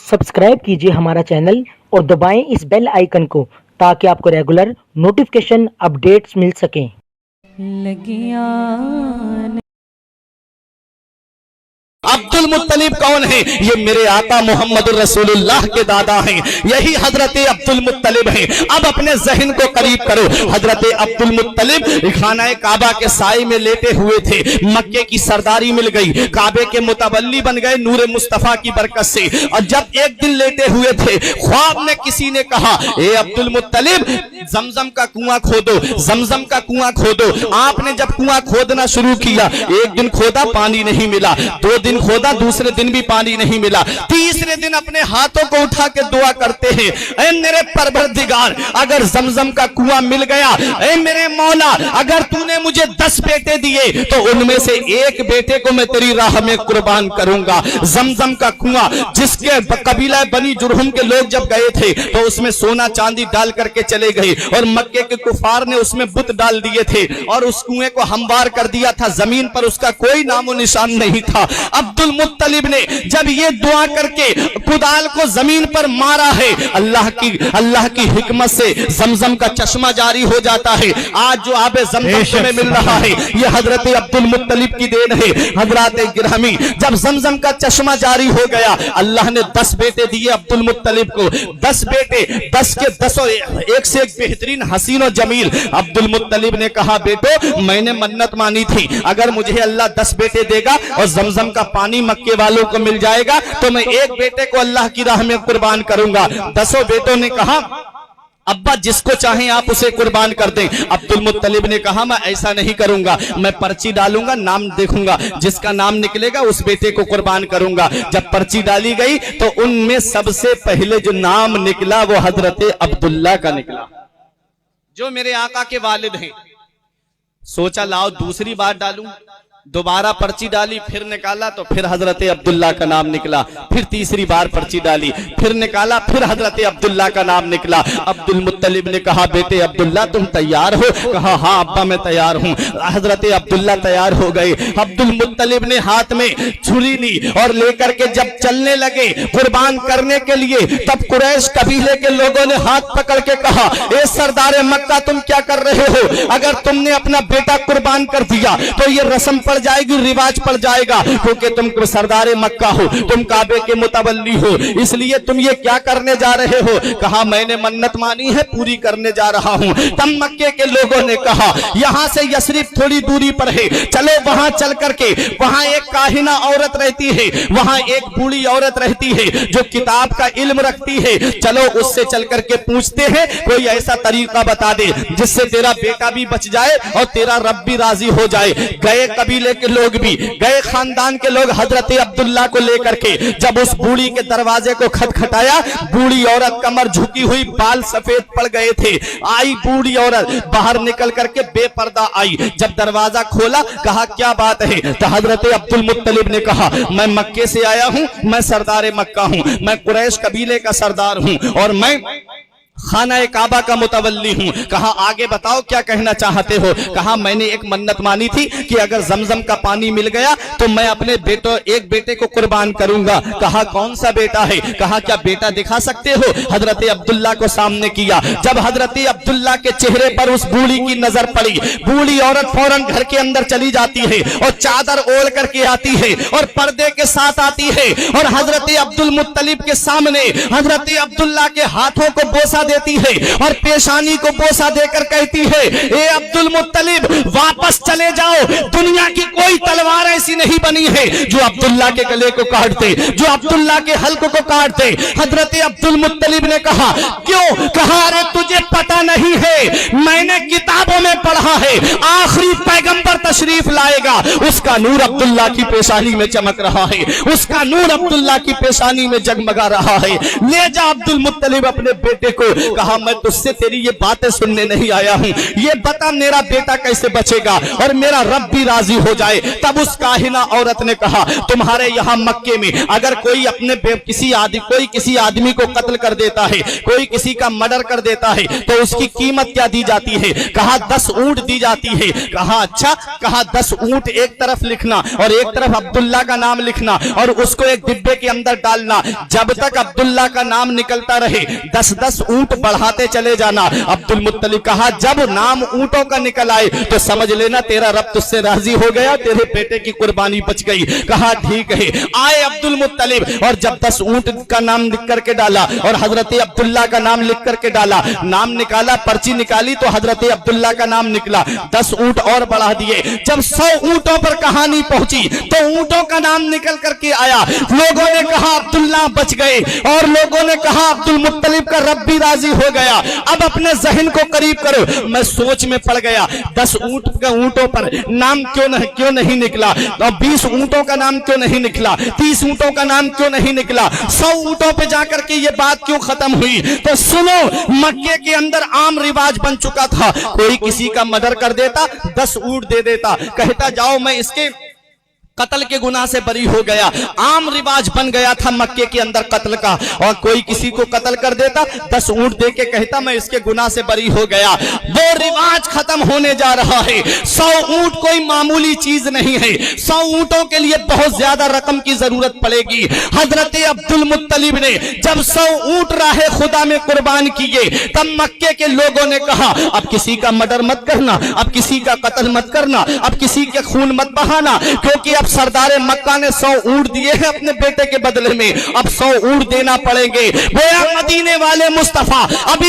Subscribe कीजिए हमारा channel और दबाएं इस बेल आइकन को ताकि आपको रेगुलर नोटिफिकेशन अपडेट्स मिल सकें। अब्दुल मुत्तलिब कौन है? ये मेरे आका मोहम्मद रसूलुल्लाह के दादा हैं, यही हजरत अब्दुल मुत्तलिब हैं। अब अपने जहन को करीब करो। हजरत अब्दुल मुत्तलिब खानाए काबा के साए में लेटे हुए थे। मक्के की सरदारी मिल गई, काबे के मुतवल्ली बन गए नूर मुस्तफा की बरकत से। और जब एक दिन लेटे हुए थे, ख्वाब में किसी ने कहा, ए अब्दुल मुत्तलिब, जमजम का कुआं खोदो, जमजम का कुआं खोदो। आपने जब कुआं खोदना शुरू किया, एक दिन खोदा पानी नहीं मिला, दो दिन खोदा दूसरे दिन भी पानी नहीं मिला, तीसरे दिन अपने हाथों को उठा के दुआ करते हैं, ऐ मेरे परवरदिगार, अगर जमजम का कुआं मिल गया, ऐ मेरे मौला, अगर तूने मुझे 10 बेटे दिए तो उनमें से एक बेटे को मैं तेरी राह में कुर्बान करूंगा। जमजम का कुआं जिसके कबीला बनी जुरहुम के लोग जब गए थे तो उसमें सोना चांदी डाल करके चले गए और मक्के के कुफार ने उसमें बुत डाल दिए थे और उस कुएं को हमवार कर दिया था, जमीन पर उसका कोई नामो निशान नहीं था। अब्दुल मुत्तलिब ने जब ये दुआ करके कुदाल को जमीन पर मारा है, अल्लाह की हिकमत से जमजम का चश्मा जारी हो जाता है। आज जो आबे जमजम तुम्हें मिल रहा है, ये हजरत अब्दुल मुत्तलिब की देन है। हजरत गिरहमी, जब जमजम का चश्मा जारी हो गया, अल्लाह ने 10 बेटे दिए अब्दुल मुत्तलिब को। 10 बेटे, 10 के 10 एक से एक बेहतरीन हसीन और जमील। अब्दुल मुत्तलिब ने कहा, बेटो मैंने मन्नत मानी थी, अगर मुझे अल्लाह 10 बेटे देगा और जमजम का पानी मक्के वालों को मिल जाएगा तो मैं एक बेटे को अल्लाह की राह में कुर्बान करूंगा। 10 बेटों ने कहा, अब्बा जिसको चाहें आप उसे कुर्बान कर दें। अब्दुल मुत्तलिब ने कहा, मैं ऐसा नहीं करूंगा, मैं पर्ची डालूंगा, नाम देखूंगा, जिसका नाम निकलेगा उस बेटे को कुर्बान करूंगा। जब पर्ची डाली गई तो उनमें सबसे पहले जो नाम निकला वो हजरत अब्दुल्ला का निकला, जो मेरे आका के वालिद हैं। सोचा लाओ दूसरी बार डालूं, दोबारा पर्ची डाली, फिर निकाला तो फिर हजरत अब्दुल्ला का नाम निकला। फिर तीसरी बार पर्ची डाली, फिर निकाला, फिर हजरत अब्दुल्ला का नाम निकला। अब्दुल मुत्तलिब ने कहा, बेटे अब्दुल्ला तुम तैयार हो? कहा, हाँ अब्बा मैं तैयार हूँ। हजरत अब्दुल्ला तैयार हो गए। अब्दुल मुत्तलिब ने हाथ में छुरी ली और लेकर के जब चलने लगे कुर्बान करने के लिए, तब कुरैश कबीले के लोगों ने हाथ पकड़ के कहा, ए सरदार मक्का तुम क्या कर रहे हो? अगर तुमने अपना बेटा कुर्बान कर दिया तो ये रस्म पड़ जाएगी, रिवाज पड़ जाएगा, क्योंकि तुम सरदार मक्का हो, तुम काबे के मुतवल्ली हो, इसलिए तुम ये क्या करने जा रहे हो? कहा, मैंने मन्नत मानी है, पूरी करने जा रहा हूं। तब मक्के के लोगों ने कहा, यहां से यसरिब थोड़ी दूरी पर है, चलो वहां चल करके, वहां एक काहिना औरत रहती है, वहां एक बूढ़ी औरत रहती है जो किताब का इल्म रखती है, चलो उससे चल करके पूछते हैं, कोई ऐसा तरीका बता दे जिससे तेरा बेटा भी बच जाए और तेरा रब भी राजी हो जाए। गए कबीले के लोग भी, गए खानदान के लोग हजरत अब्दुल्ला को लेकर के। जब उस बूढ़ी के दरवाजे को खटखटाया, बूढ़ी औरत कमर झुकी हुई, बाल सफेद पड़ गए थे। आई बूढ़ी औरत, बाहर निकल करके बेपर्दा आई। जब दरवाजा खोला, कहा क्या बात है? तो हजरत अब्दुल मुत्तलिब ने कहा, मैं मक्के से आया हूं, मैं सरदार मक्का हूं, मैं कुरैश कबीले का सरदार हूं और मैं खाना काबा का मुतवल्ली हूं। कहा, आगे बताओ क्या कहना चाहते हो? कहा, मैंने एक मन्नत मानी थी कि अगर जमजम का पानी मिल गया तो मैं अपने एक बेटे को कुर्बान करूंगा। कहा, कौन सा बेटा है? कहा, क्या बेटा दिखा सकते हो? हजरत अब्दुल्ला को सामने किया। जब हजरत अब्दुल्ला के चेहरे पर उस बूढ़ी की नजर पड़ी, बूढ़ी औरत फौरन घर के अंदर चली जाती है और चादर ओढ़ करके आती है और पर्दे के साथ आती है और हजरत अब्दुल मुत्तलिब के सामने हजरत अब्दुल्ला के हाथों को बोसा देती है और पेशानी को बोसा देकर कहती है, ए अब्दुल मुत्तलिब वापस चले जाओ, दुनिया की कोई तलवार ऐसी नहीं बनी है जो अब्दुल्ला के गले को काट दे, जो अब्दुल्ला के हल्क को काट दे। हजरत अब्दुल मुत्तलिब ने कहा, क्यों? कहा, अरे तुझे पता नहीं है, मैंने किताबों में पढ़ा है आखिरी पैगंबर तशरीफ लाएगा, उसका नूर अब्दुल्ला की पेशानी में चमक रहा है, उसका नूर अब्दुल्ला की पेशानी में जगमगा रहा है। ले जा अब्दुल मुत्तलिब अपने बेटे को کہا میں تجھ سے تیری یہ باتیں سننے نہیں آیا ہوں، یہ بتا میرا بیٹا کیسے بچے گا اور میرا رب بھی راضی ہو جائے۔ تب اس کاہنہ عورت نے کہا تمہارے یہاں مکے میں اگر کوئی اپنے کسی آدمی کو قتل کر دیتا ہے، کوئی کسی کا مرڈر کر دیتا ہے تو اس کی قیمت کیا دی جاتی ہے؟ کہا 10 اونٹ دی جاتی ہے۔ کہا اچھا، کہا 10 اونٹ ایک طرف لکھنا اور ایک طرف عبداللہ کا نام لکھنا اور اس کو ایک ڈبے کے اندر ڈالنا، جب تک عبداللہ کا نام نکلتا رہے 10 اونٹ بڑھاتے چلے جانا۔ عبد المطلب کہا جب نام اونٹوں کا نکل آئے تو سمجھ لینا تیرا رب تجھ سے راضی ہو گیا، تیرے بیٹے کی قربانی بچ گئی۔ کہا ٹھیک ہے۔ آئے عبد المطلب اور جب 10 اونٹ کا نام لکھ کر کے ڈالا اور حضرت عبداللہ کا نام لکھ کر کے ڈالا، نام نکالا، پرچی نکالی تو حضرت عبداللہ کا نام نکلا، 10 اونٹ اور بڑھا دیے۔ جب 100 اونٹوں پر کہانی پہنچی تو اونٹوں کا نام نکل کر کے آیا، لوگوں نے کہا عبداللہ بچ گئے اور لوگوں نے کہا عبد المطلب کا رب بھی راضی ہو گیا۔ اب اپنے ذہن کو قریب کرو، میں سوچ میں پڑ گیا 10 اونٹوں پر نام کیوں نہیں نکلا، 20 اونٹوں کا نام کیوں نہیں نکلا، 30 اونٹوں کا نام کیوں نہیں نکلا، 100 اونٹوں پہ جا کر کے یہ بات کیوں ختم ہوئی؟ تو سنو، مکے کے اندر عام رواج بن چکا تھا، کوئی کسی کا مرڈر کر دیتا 10 اونٹ دے دیتا، کہتا جاؤ میں اس کے قتل کے گناہ سے بری ہو گیا۔ عام رواج بن گیا تھا مکے کے اندر قتل کا، اور کوئی کسی کو قتل کر دیتا 10 اونٹ دے کے کہتا میں اس کے گناہ سے بری ہو گیا۔ وہ رواج ختم ہونے جا رہا ہے۔ 100 اونٹ کوئی معمولی چیز نہیں ہے، 100 اونٹوں کے لیے بہت زیادہ رقم کی ضرورت پڑے گی۔ حضرت عبد المطلب نے جب 100 اونٹ راہ خدا میں قربان کیے تب مکے کے لوگوں نے کہا اب کسی کا مرڈر مت کرنا، اب کسی کا قتل مت کرنا، اب کسی کے خون مت بہانا، کیونکہ اب سردار مکہ نے 100 اونٹ دیے ہیں اپنے بیٹے کے بدلے میں، اب 100 اونٹ دینا پڑیں گے۔ گویا مدینے والے مصطفیٰ ابھی